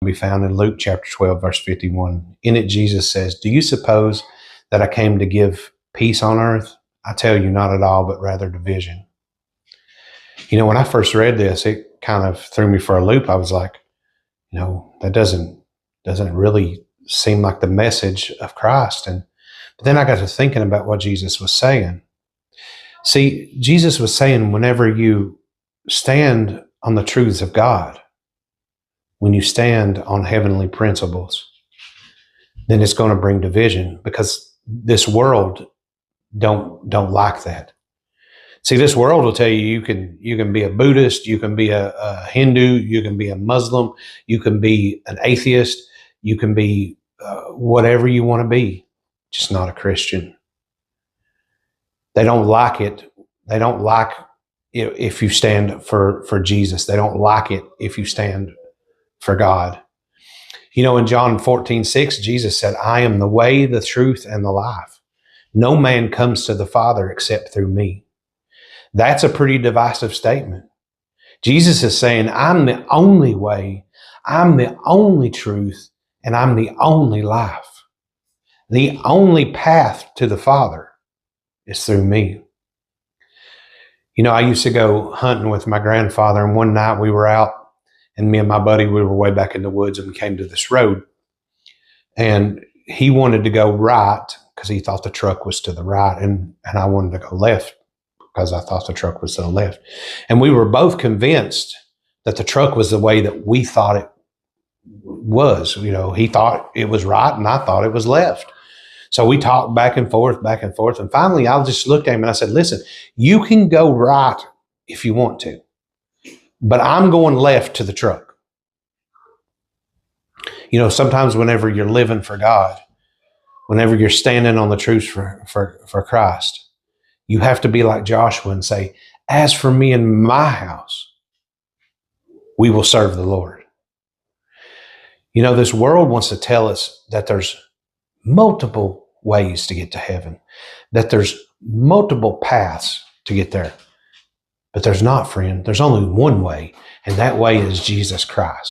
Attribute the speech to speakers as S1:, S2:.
S1: be found in Luke chapter 12, verse 51. In it, Jesus says, "Do you suppose that I came to give peace on earth? I tell you, not at all, but rather division." When I first read this, it kind of threw me for a loop. I was like, that doesn't really seem like the message of Christ. But then I got to thinking about what Jesus was saying. See, Jesus was saying, whenever you stand on the truths of God, when you stand on heavenly principles, then it's going to bring division, because this world don't like that. See, this world will tell you you can be a Buddhist, you can be a Hindu, you can be a Muslim, you can be an atheist, you can be whatever you want to be, just not a Christian. They don't like it. They don't like it if you stand for Jesus. They don't like it if you stand for God. In John 14:6, Jesus said, "I am the way, the truth, and the life. No man comes to the Father except through me." That's a pretty divisive statement. Jesus is saying, I'm the only way, I'm the only truth, and I'm the only life. The only path to the Father is through me. I used to go hunting with my grandfather, and one night we were out, and me and my buddy, we were way back in the woods, and we came to this road. And he wanted to go right because he thought the truck was to the right, and I wanted to go left because I thought the truck was to the left. And we were both convinced that the truck was the way that we thought it was. He thought it was right, and I thought it was left. So we talked back and forth. And finally, I just looked at him and I said, "Listen, you can go right if you want to, but I'm going left to the truck." Sometimes whenever you're living for God, whenever you're standing on the truth for Christ, you have to be like Joshua and say, "As for me and my house, we will serve the Lord." This world wants to tell us that there's multiple ways to get to heaven, that there's multiple paths to get there. But there's not, friend. There's only one way, and that way is Jesus Christ.